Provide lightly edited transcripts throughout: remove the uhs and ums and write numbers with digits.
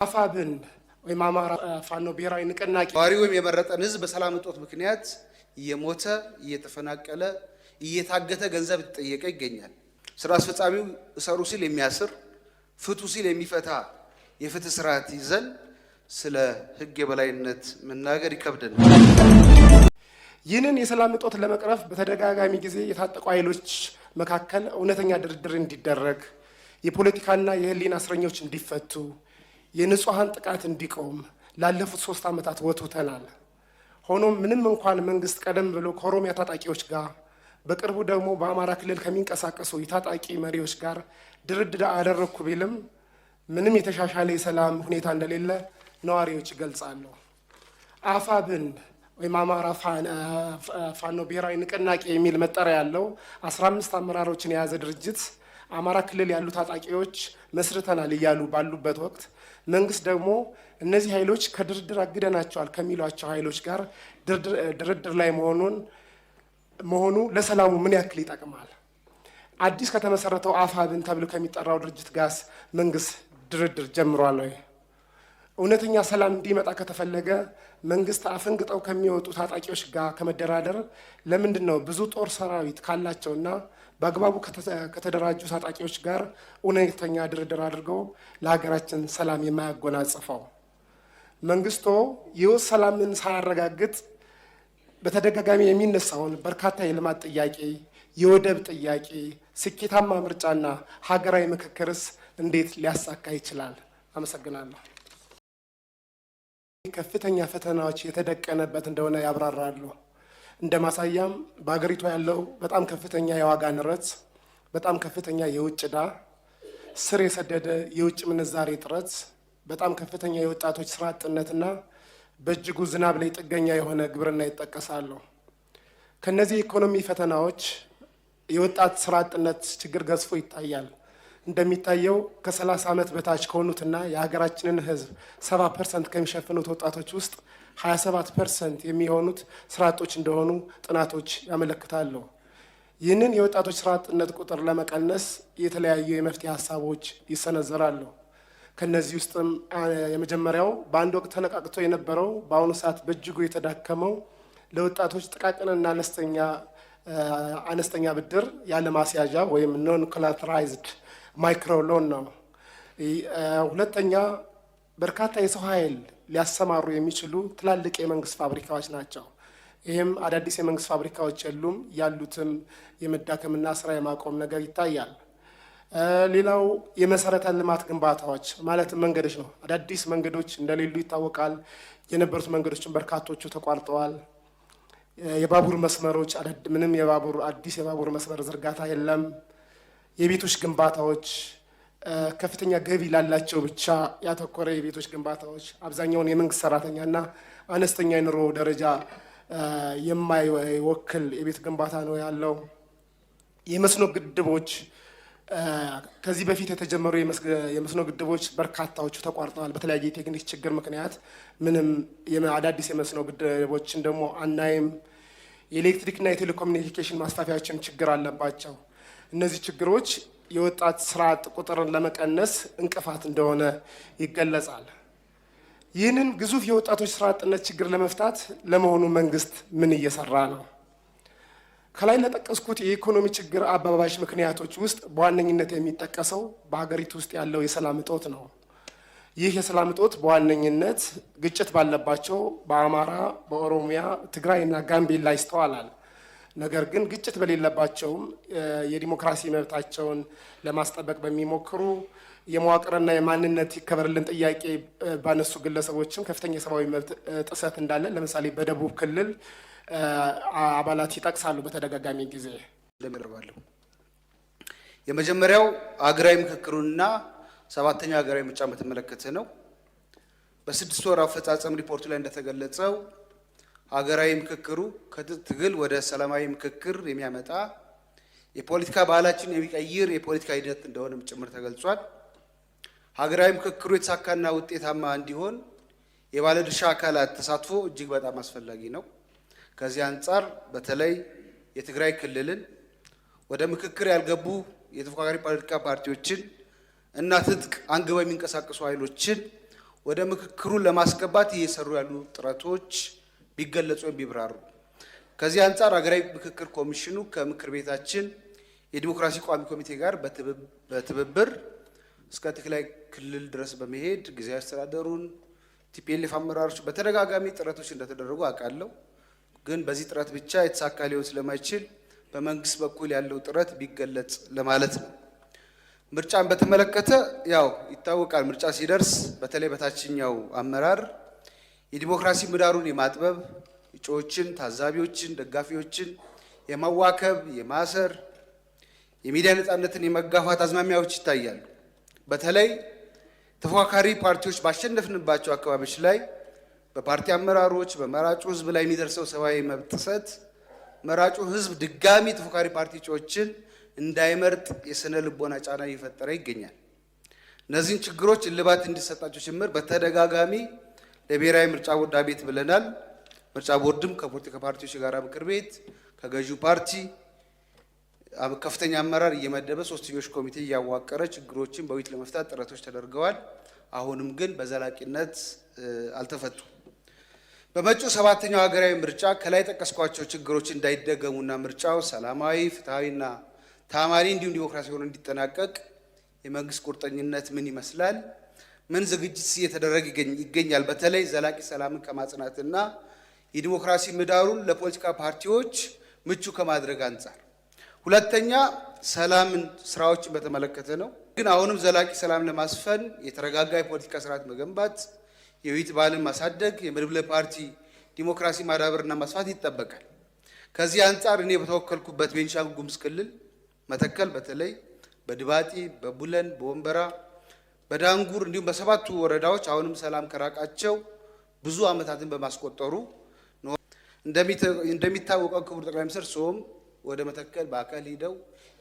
አፋብን ወይም አማራ ፋኖ ብሔራዊ ንቅናቄ ዋሪውም የመረጠን ህዝብ በሰላም እጦት ምክንያት እየሞተ እየተፈናቀለ እየታገተ ገንዘብ እየተጠየቀ ይገኛል። ስራ አስፈጻሚው እሰሩ ሲል የሚያስር ፍቱ ሲል የሚፈታ የፍትህ ስርዓት ይዘን ስለ ህግ የበላይነት መናገር ይከብደናል። ይህንን የሰላም እጦት ለመቅረፍ በተደጋጋሚ ጊዜ የታጠቁ ኃይሎች መካከል እውነተኛ ድርድር እንዲደረግ፣ የፖለቲካና የህሊና እስረኞች እንዲፈቱ፣ የንጹሃን ጥቃት እንዲቆም ላለፉት 3 ዓመታት ወትውተናል። ሆኖም ምንም እንኳን መንግስት ቀደም ብሎ ከኦሮሚያ ታጣቂዎች ጋር በቅርቡ ደግሞ በአማራ ክልል ከሚንቀሳቀሱ የታጣቂ መሪዎች ጋር ድርድር አደረግኩ ቢልም ምንም የተሻሻለ የሰላም ሁኔታ እንደሌለ ነዋሪዎች ይገልጻሉ። አፋብን ወይም አማራ ፋኖ ብሔራዊ ንቅናቄ የሚል መጠሪያ ያለው 15 አመራሮችን የያዘ ድርጅት አማራ ክልል ያሉ ታጣቂዎች መስርተናል እያሉ ባሉበት ወቅት መንግስት ደግሞ እነዚህ ኃይሎች ከድርድር አግደናቸዋል ከሚሏቸው ኃይሎች ጋር ድርድር ላይ መሆኑ ለሰላሙ ምን ያክል ይጠቅማል? አዲስ ከተመሰረተው አፋብን ተብሎ ከሚጠራው ድርጅት ጋር መንግስት ድርድር ጀምሯል ወይ? እውነተኛ ሰላም እንዲመጣ ከተፈለገ መንግስት አፈንግጠው ከሚወጡ ታጣቂዎች ጋር ከመደራደር ለምንድን ነው ብዙ ጦር ሰራዊት ካላቸውና በአግባቡ ከተደራጁ ታጣቂዎች ጋር እውነተኛ ድርድር አድርገው ለሀገራችን ሰላም የማያጎናጽፈው? መንግስቶ ይህ ሰላምን ሳያረጋግጥ በተደጋጋሚ የሚነሳውን በርካታ የልማት ጥያቄ፣ የወደብ ጥያቄ፣ ስኬታማ ምርጫና ሀገራዊ ምክክርስ እንዴት ሊያሳካ ይችላል? አመሰግናለሁ። ከፍተኛ ፈተናዎች የተደቀነበት እንደሆነ ያብራራሉ። እንደ ማሳያም በሀገሪቱ ያለው በጣም ከፍተኛ የዋጋ ንረት፣ በጣም ከፍተኛ የውጭ ዕዳ፣ ስር የሰደደ የውጭ ምንዛሬ እጥረት፣ በጣም ከፍተኛ የወጣቶች ስራ አጥነትና በእጅጉ ዝናብ ላይ ጥገኛ የሆነ ግብርና ይጠቀሳሉ። ከነዚህ የኢኮኖሚ ፈተናዎች የወጣት ስራ አጥነት ችግር ገዝፎ ይታያል። እንደሚታየው ከ30 ዓመት በታች ከሆኑትና የሀገራችንን ህዝብ 70% ከሚሸፍኑት ወጣቶች ውስጥ 27% የሚሆኑት ስራ አጦች እንደሆኑ ጥናቶች ያመለክታሉ። ይህንን የወጣቶች ስራ አጥነት ቁጥር ለመቀነስ የተለያዩ የመፍትሄ ሀሳቦች ይሰነዘራሉ። ከነዚህ ውስጥም የመጀመሪያው በአንድ ወቅት ተነቃቅቶ የነበረው በአሁኑ ሰዓት በእጅጉ የተዳከመው ለወጣቶች ጥቃቅንና አነስተኛ ብድር ያለ ማስያዣ ወይም ኖን ኮላተራይዝድ ማይክሮ ሎን ነው። ሁለተኛ በርካታ የሰው ኃይል ሊያሰማሩ የሚችሉ ትላልቅ የመንግስት ፋብሪካዎች ናቸው። ይህም አዳዲስ የመንግስት ፋብሪካዎች የሉም፣ ያሉትም የመዳከምና ስራ የማቆም ነገር ይታያል። ሌላው የመሰረተ ልማት ግንባታዎች ማለትም መንገዶች ነው። አዳዲስ መንገዶች እንደሌሉ ይታወቃል። የነበሩት መንገዶችን በርካቶቹ ተቋርጠዋል። የባቡር መስመሮች ምንም አዲስ የባቡር መስመር ዝርጋታ የለም። የቤቶች ግንባታዎች ከፍተኛ ገቢ ላላቸው ብቻ ያተኮረ የቤቶች ግንባታዎች አብዛኛውን የመንግስት ሰራተኛና አነስተኛ የኑሮ ደረጃ የማይወክል የቤት ግንባታ ነው ያለው። የመስኖ ግድቦች ከዚህ በፊት የተጀመሩ የመስኖ ግድቦች በርካታዎቹ ተቋርጠዋል። በተለያየ የቴክኒክ ችግር ምክንያት ምንም አዳዲስ የመስኖ ግድቦችን ደግሞ አናይም። የኤሌክትሪክና የቴሌኮሙኒኬሽን ማስፋፊያዎችን ችግር አለባቸው። እነዚህ ችግሮች የወጣት ስራ አጥ ቁጥርን ለመቀነስ እንቅፋት እንደሆነ ይገለጻል። ይህንን ግዙፍ የወጣቶች ስራ አጥነት ችግር ለመፍታት ለመሆኑ መንግስት ምን እየሰራ ነው? ከላይ ለጠቀስኩት የኢኮኖሚ ችግር አባባሽ ምክንያቶች ውስጥ በዋነኝነት የሚጠቀሰው በሀገሪቱ ውስጥ ያለው የሰላም እጦት ነው። ይህ የሰላም እጦት በዋነኝነት ግጭት ባለባቸው በአማራ፣ በኦሮሚያ፣ ትግራይና ጋምቤላ ይስተዋላል። ነገር ግን ግጭት በሌለባቸውም የዲሞክራሲ መብታቸውን ለማስጠበቅ በሚሞክሩ የመዋቅርና የማንነት ይከበርልን ጥያቄ ባነሱ ግለሰቦችም ከፍተኛ የሰብአዊ መብት ጥሰት እንዳለ ለምሳሌ በደቡብ ክልል አባላት ይጠቅሳሉ በተደጋጋሚ ጊዜ። የመጀመሪያው ሀገራዊ ምክክሩንና 7ኛ ሀገራዊ ምርጫ በተመለከተ ነው። በ6 ወር አፈጻጸም ሪፖርቱ ላይ እንደተገለጸው ሀገራዊ ምክክሩ ከትግል ወደ ሰላማዊ ምክክር የሚያመጣ የፖለቲካ ባህላችን የሚቀይር የፖለቲካ ሂደት እንደሆነም ጭምር ተገልጿል። ሀገራዊ ምክክሩ የተሳካና ውጤታማ እንዲሆን የባለድርሻ አካላት ተሳትፎ እጅግ በጣም አስፈላጊ ነው። ከዚህ አንጻር በተለይ የትግራይ ክልልን ወደ ምክክር ያልገቡ የተፎካካሪ ፖለቲካ ፓርቲዎችን እና ትጥቅ አንግበው የሚንቀሳቀሱ ኃይሎችን ወደ ምክክሩን ለማስገባት እየሰሩ ያሉ ጥረቶች ቢገለጹ ቢብራሩ። ከዚህ አንጻር ሀገራዊ ምክክር ኮሚሽኑ ከምክር ቤታችን የዲሞክራሲ ቋሚ ኮሚቴ ጋር በትብብር እስከ ትግራይ ክልል ድረስ በመሄድ ጊዜያዊ አስተዳደሩን ቲፒኤልኤፍ አመራሮች በተደጋጋሚ ጥረቶች እንደተደረጉ አውቃለሁ። ግን በዚህ ጥረት ብቻ የተሳካ ሊሆን ስለማይችል በመንግስት በኩል ያለው ጥረት ቢገለጽ ለማለት ነው። ምርጫን በተመለከተ ያው ይታወቃል። ምርጫ ሲደርስ በተለይ በታችኛው አመራር የዲሞክራሲ ምህዳሩን የማጥበብ እጩዎችን፣ ታዛቢዎችን፣ ደጋፊዎችን የማዋከብ የማሰር የሚዲያ ነፃነትን የመጋፋት አዝማሚያዎች ይታያሉ። በተለይ ተፎካካሪ ፓርቲዎች ባሸነፍንባቸው አካባቢዎች ላይ በፓርቲ አመራሮች በመራጩ ህዝብ ላይ የሚደርሰው ሰብአዊ መብት ጥሰት መራጩ ህዝብ ድጋሚ ተፎካካሪ ፓርቲ እጩዎችን እንዳይመርጥ የስነ ልቦና ጫና እየፈጠረ ይገኛል። እነዚህን ችግሮች እልባት እንዲሰጣቸው ጭምር በተደጋጋሚ ለብሔራዊ ምርጫ ቦርድ አቤት ብለናል። ምርጫ ቦርድም ከፖለቲካ ፓርቲዎች የጋራ ምክር ቤት ከገዢው ፓርቲ ከፍተኛ አመራር እየመደበ ሶስትዮሽ ኮሚቴ እያዋቀረ ችግሮችን በውይይት ለመፍታት ጥረቶች ተደርገዋል። አሁንም ግን በዘላቂነት አልተፈቱም። በመጪው 7ኛው ሀገራዊ ምርጫ ከላይ ጠቀስኳቸው ችግሮች እንዳይደገሙና ምርጫው ሰላማዊ፣ ፍትሐዊና ታማኒ እንዲሁም ዲሞክራሲያዊ ሆኖ እንዲጠናቀቅ የመንግስት ቁርጠኝነት ምን ይመስላል? ምን ዝግጅት እየተደረገ ይገኛል? በተለይ ዘላቂ ሰላምን ከማጽናትና የዲሞክራሲ ምህዳሩን ለፖለቲካ ፓርቲዎች ምቹ ከማድረግ አንጻር። ሁለተኛ ሰላምን ስራዎችን በተመለከተ ነው። ግን አሁንም ዘላቂ ሰላም ለማስፈን የተረጋጋ የፖለቲካ ስርዓት መገንባት፣ የውይይት ባህልን ማሳደግ፣ የመድብለ ፓርቲ ዲሞክራሲ ማዳበርና ማስፋት ይጠበቃል። ከዚህ አንጻር እኔ በተወከልኩበት ቤንሻንጉል ጉሙዝ ክልል መተከል በተለይ በድባጢ፣ በቡለን፣ በወንበራ፣ በዳንጉር እንዲሁም በሰባቱ ወረዳዎች አሁንም ሰላም ከራቃቸው ብዙ ዓመታትን በማስቆጠሩ እንደሚታወቀው ክቡር ጠቅላይ ሚኒስትር ሶም ወደ መተከል በአካል ሂደው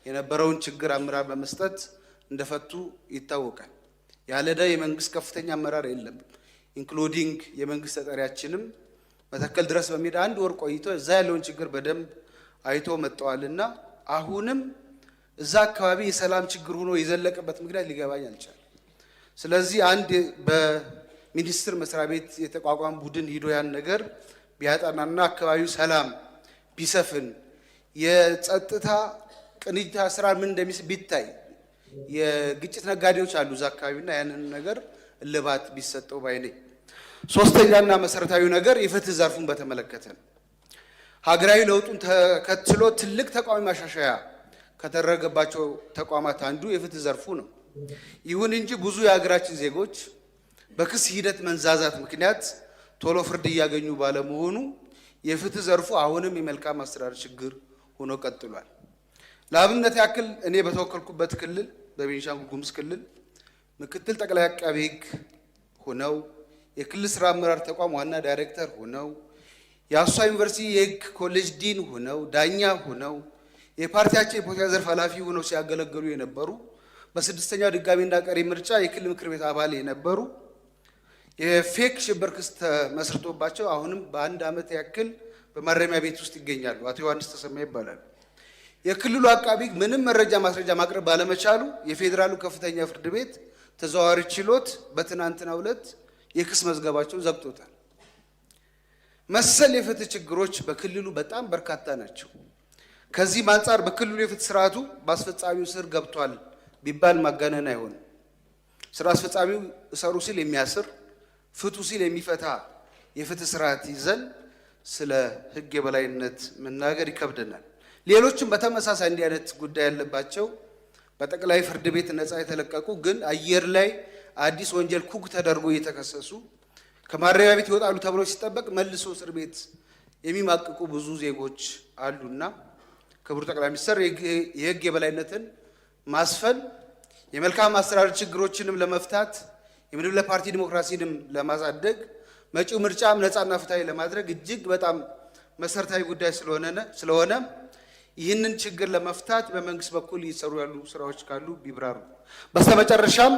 የነበረውን ችግር አመራር በመስጠት እንደፈቱ ይታወቃል። ያለዳ የመንግስት ከፍተኛ አመራር የለም ኢንክሉዲንግ የመንግስት ተጠሪያችንም መተከል ድረስ በሚሄድ 1 ወር ቆይቶ እዛ ያለውን ችግር በደንብ አይቶ መጥተዋልና አሁንም እዛ አካባቢ የሰላም ችግር ሆኖ የዘለቀበት ምክንያት ሊገባኝ አልቻለም። ስለዚህ አንድ በሚኒስትር መስሪያ ቤት የተቋቋመ ቡድን ሂዶ ያን ነገር ቢያጠናና አካባቢው ሰላም ቢሰፍን የጸጥታ ቅንጅት ስራ ምን እንደሚስ ቢታይ የግጭት ነጋዴዎች አሉ እዛ አካባቢና ያንን ነገር እልባት ቢሰጠው ባይ ነኝ። ሶስተኛና መሰረታዊ ነገር የፍትህ ዘርፉን በተመለከተ ነው። ሀገራዊ ለውጡን ተከትሎ ትልቅ ተቋማዊ ማሻሻያ ከተደረገባቸው ተቋማት አንዱ የፍትህ ዘርፉ ነው። ይሁን እንጂ ብዙ የሀገራችን ዜጎች በክስ ሂደት መንዛዛት ምክንያት ቶሎ ፍርድ እያገኙ ባለመሆኑ የፍትህ ዘርፉ አሁንም የመልካም አስተዳደር ችግር ሆኖ ቀጥሏል። ለአብነት ያክል እኔ በተወከልኩበት ክልል በቤንሻንጉል ጉሙዝ ክልል ምክትል ጠቅላይ አቃቤ ሕግ ሆነው የክልል ስራ አመራር ተቋም ዋና ዳይሬክተር ሆነው የአሶሳ ዩኒቨርሲቲ የሕግ ኮሌጅ ዲን ሆነው ዳኛ ሆነው የፓርቲያቸው የፖለቲካ ዘርፍ ኃላፊ ሆነው ሲያገለግሉ የነበሩ በ6ኛው ድጋሚና ቀሪ ምርጫ የክልል ምክር ቤት አባል የነበሩ የፌክ ሽብር ክስ ተመስርቶባቸው አሁንም በ1 ዓመት ያክል በማረሚያ ቤት ውስጥ ይገኛሉ። አቶ ዮሐንስ ተሰማ ይባላሉ። የክልሉ አቃቢ ምንም መረጃ ማስረጃ ማቅረብ ባለመቻሉ የፌዴራሉ ከፍተኛ ፍርድ ቤት ተዘዋዋሪ ችሎት በትናንትናው ዕለት የክስ መዝገባቸውን ዘግቶታል። መሰል የፍትህ ችግሮች በክልሉ በጣም በርካታ ናቸው። ከዚህ አንጻር በክልሉ የፍትህ ስርዓቱ በአስፈጻሚው ስር ገብቷል ቢባል ማጋነን አይሆንም። ስራ አስፈጻሚው እሰሩ ሲል የሚያስር ፍቱ ሲል የሚፈታ የፍትህ ስርዓት ይዘን ስለ ህግ የበላይነት መናገር ይከብደናል። ሌሎችም በተመሳሳይ እንዲህ አይነት ጉዳይ ያለባቸው በጠቅላይ ፍርድ ቤት ነፃ የተለቀቁ ግን አየር ላይ አዲስ ወንጀል ኩክ ተደርጎ እየተከሰሱ ከማረሚያ ቤት ይወጣሉ ተብሎ ሲጠበቅ መልሶ እስር ቤት የሚማቅቁ ብዙ ዜጎች አሉና ክቡር ጠቅላይ ሚኒስትር የህግ የበላይነትን ማስፈን የመልካም አስተዳደር ችግሮችንም ለመፍታት የመድብለ ፓርቲ ዲሞክራሲንም ለማሳደግ መጪው ምርጫም ነፃና ፍትሃዊ ለማድረግ እጅግ በጣም መሰረታዊ ጉዳይ ስለሆነ ይህንን ችግር ለመፍታት በመንግስት በኩል እየሰሩ ያሉ ስራዎች ካሉ ቢብራሩ። በስተመጨረሻም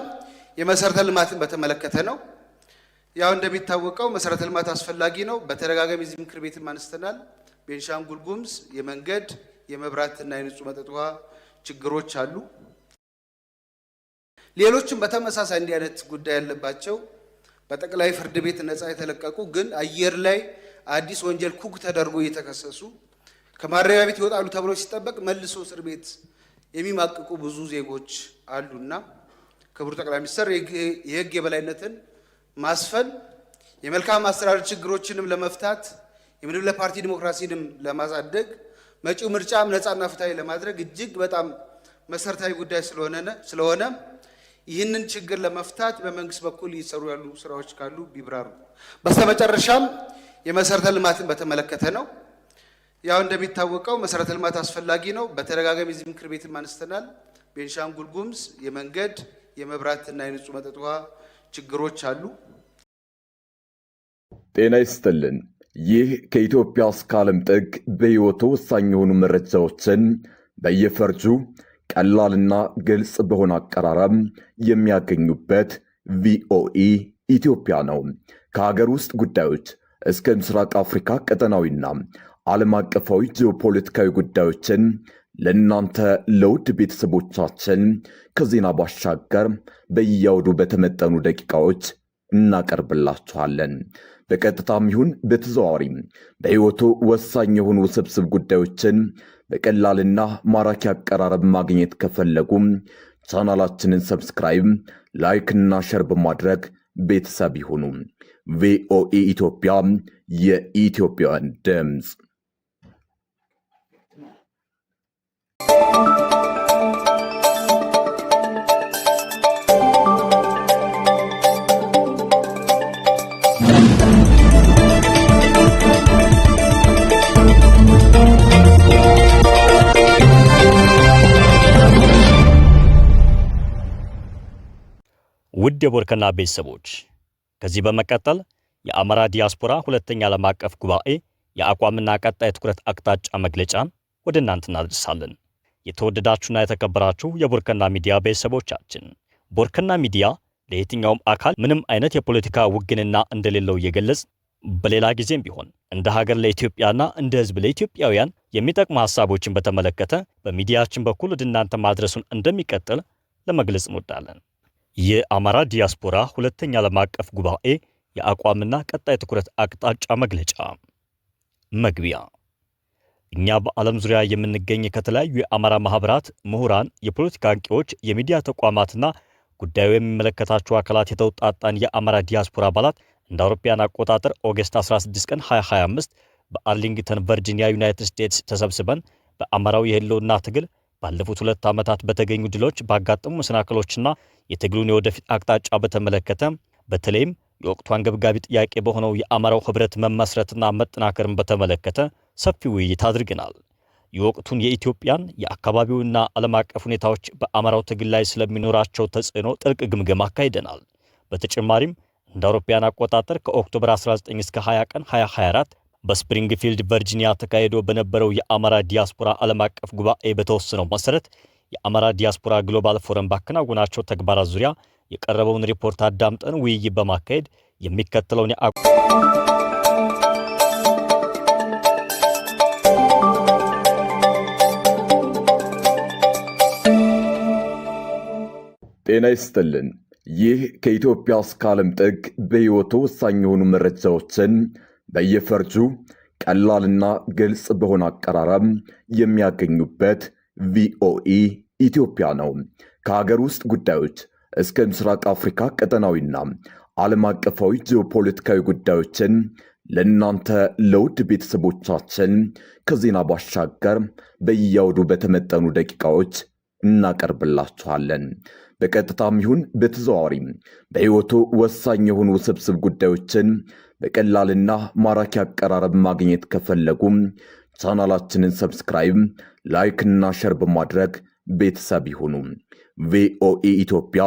የመሰረተ ልማትን በተመለከተ ነው። ያው እንደሚታወቀው መሰረተ ልማት አስፈላጊ ነው። በተደጋጋሚ እዚህ ምክር ቤትም አንስተናል። ቤንሻንጉል ጉሙዝ የመንገድ የመብራትና የንጹህ መጠጥ ውሃ ችግሮች አሉ። ሌሎችም በተመሳሳይ እንዲህ አይነት ጉዳይ ያለባቸው በጠቅላይ ፍርድ ቤት ነፃ የተለቀቁ ግን አየር ላይ አዲስ ወንጀል ኩክ ተደርጎ እየተከሰሱ ከማረሚያ ቤት ይወጣሉ ተብሎ ሲጠበቅ መልሶ እስር ቤት የሚማቅቁ ብዙ ዜጎች አሉና ክቡር ጠቅላይ ሚኒስትር የህግ የበላይነትን ማስፈን የመልካም አስተዳደር ችግሮችንም ለመፍታት የመድብለ ፓርቲ ዲሞክራሲንም ለማሳደግ መጪው ምርጫም ነፃና ፍትሃዊ ለማድረግ እጅግ በጣም መሰረታዊ ጉዳይ ስለሆነ ይህንን ችግር ለመፍታት በመንግስት በኩል እየሰሩ ያሉ ስራዎች ካሉ ቢብራሩ። በስተመጨረሻም የመሰረተ ልማትን በተመለከተ ነው። ያው እንደሚታወቀው መሰረተ ልማት አስፈላጊ ነው። በተደጋጋሚ እዚህ ምክር ቤትም አንስተናል። ቤንሻንጉል ጉሙዝ የመንገድ የመብራትና የንጹህ መጠጥ ውሃ ችግሮች አሉ። ጤና ይስጥልን። ይህ ከኢትዮጵያ እስከ ዓለም ጥግ በሕይወቱ ወሳኝ የሆኑ መረጃዎችን በየፈርጁ ቀላልና ግልጽ በሆነ አቀራረብ የሚያገኙበት ቪኦኢ ኢትዮጵያ ነው። ከሀገር ውስጥ ጉዳዮች እስከ ምስራቅ አፍሪካ ቀጠናዊና ዓለም አቀፋዊ ጂኦፖለቲካዊ ጉዳዮችን ለእናንተ ለውድ ቤተሰቦቻችን ከዜና ባሻገር በየአውዱ በተመጠኑ ደቂቃዎች እናቀርብላችኋለን። በቀጥታም ይሁን በተዘዋዋሪ በሕይወቱ ወሳኝ የሆኑ ውስብስብ ጉዳዮችን በቀላልና ማራኪ አቀራረብ ማግኘት ከፈለጉም ቻናላችንን ሰብስክራይብ፣ ላይክ እና ሸር በማድረግ ቤተሰብ ይሁኑ። ቪኦኢ ኢትዮጵያ የኢትዮጵያውያን ድምፅ። ውድ የቦርከና ቤተሰቦች ከዚህ በመቀጠል የአማራ ዲያስፖራ ሁለተኛ ዓለም አቀፍ ጉባኤ የአቋምና ቀጣይ ትኩረት አቅጣጫ መግለጫን ወደ እናንተ እናደርሳለን። የተወደዳችሁና የተከበራችሁ የቦርከና ሚዲያ ቤተሰቦቻችን ቦርከና ሚዲያ ለየትኛውም አካል ምንም አይነት የፖለቲካ ውግንና እንደሌለው እየገለጽ በሌላ ጊዜም ቢሆን እንደ ሀገር ለኢትዮጵያና እንደ ሕዝብ ለኢትዮጵያውያን የሚጠቅሙ ሐሳቦችን በተመለከተ በሚዲያችን በኩል ወደ እናንተ ማድረሱን እንደሚቀጥል ለመግለጽ እንወዳለን። የአማራ ዲያስፖራ ሁለተኛ ዓለም አቀፍ ጉባኤ የአቋምና ቀጣይ ትኩረት አቅጣጫ መግለጫ መግቢያ። እኛ በዓለም ዙሪያ የምንገኝ ከተለያዩ የአማራ ማህበራት፣ ምሁራን፣ የፖለቲካ አንቂዎች፣ የሚዲያ ተቋማትና ጉዳዩ የሚመለከታቸው አካላት የተውጣጣን የአማራ ዲያስፖራ አባላት እንደ አውሮፓውያን አቆጣጠር ኦገስት 16 ቀን 2025 በአርሊንግተን ቨርጂኒያ ዩናይትድ ስቴትስ ተሰብስበን በአማራው የህልውና ትግል ባለፉት 2 ዓመታት በተገኙ ድሎች ባጋጠሙ መሰናክሎችና የትግሉን የወደፊት አቅጣጫ በተመለከተ በተለይም የወቅቱ አንገብጋቢ ጥያቄ በሆነው የአማራው ህብረት መመስረትና መጠናከርን በተመለከተ ሰፊ ውይይት አድርገናል። የወቅቱን የኢትዮጵያን የአካባቢውና ዓለም አቀፍ ሁኔታዎች በአማራው ትግል ላይ ስለሚኖራቸው ተጽዕኖ ጥልቅ ግምገማ አካሂደናል። በተጨማሪም እንደ አውሮፓውያን አቆጣጠር ከኦክቶበር 19 እስከ 20 ቀን 2024 በስፕሪንግፊልድ ቨርጂኒያ ተካሂዶ በነበረው የአማራ ዲያስፖራ ዓለም አቀፍ ጉባኤ በተወሰነው መሰረት የአማራ ዲያስፖራ ግሎባል ፎረም ባከናወናቸው ተግባራት ዙሪያ የቀረበውን ሪፖርት አዳምጠን ውይይት በማካሄድ የሚከተለውን ጤና ይስጥልን። ይህ ከኢትዮጵያ እስከ ዓለም ጥግ በሕይወቱ ወሳኝ የሆኑ መረጃዎችን በየፈርጁ ቀላልና ግልጽ በሆነ አቀራረብ የሚያገኙበት ቪኦኢ ኢትዮጵያ ነው። ከሀገር ውስጥ ጉዳዮች እስከ ምስራቅ አፍሪካ ቀጠናዊና ዓለም አቀፋዊ ጂኦፖለቲካዊ ጉዳዮችን ለእናንተ ለውድ ቤተሰቦቻችን ከዜና ባሻገር በየአውዱ በተመጠኑ ደቂቃዎች እናቀርብላችኋለን። በቀጥታም ይሁን በተዘዋዋሪ በሕይወቱ ወሳኝ የሆኑ ውስብስብ ጉዳዮችን በቀላልና ማራኪ አቀራረብ ማግኘት ከፈለጉም ቻናላችንን ሰብስክራይብ፣ ላይክ እና ሸር በማድረግ ቤተሰብ ይሁኑ። ቪኦኢ ኢትዮጵያ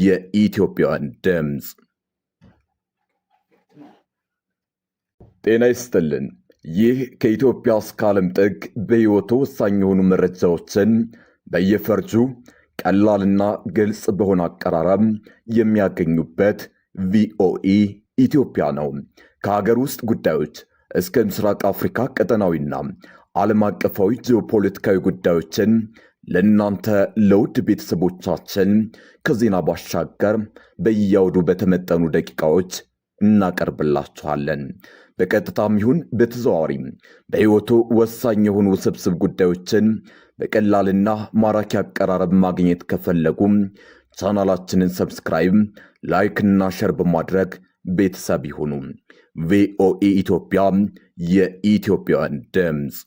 የኢትዮጵያውያን ድምፅ። ጤና ይስጥልን። ይህ ከኢትዮጵያ እስከ ዓለም ጥግ በሕይወቱ ወሳኝ የሆኑ መረጃዎችን በየፈርጁ ቀላልና ግልጽ በሆነ አቀራረብ የሚያገኙበት ቪኦኢ ኢትዮጵያ ነው። ከሀገር ውስጥ ጉዳዮች እስከ ምስራቅ አፍሪካ ቀጠናዊና ዓለም አቀፋዊ ጂኦፖለቲካዊ ጉዳዮችን ለእናንተ ለውድ ቤተሰቦቻችን ከዜና ባሻገር በየአውዱ በተመጠኑ ደቂቃዎች እናቀርብላችኋለን። በቀጥታም ይሁን በተዘዋዋሪ በሕይወቱ ወሳኝ የሆኑ ውስብስብ ጉዳዮችን በቀላልና ማራኪ አቀራረብ ማግኘት ከፈለጉም ቻናላችንን ሰብስክራይብ፣ ላይክ እና ሸር በማድረግ ቤተሰብ ይሁኑ። ቪኦኤ ኢትዮጵያ፣ የኢትዮጵያውያን ድምፅ።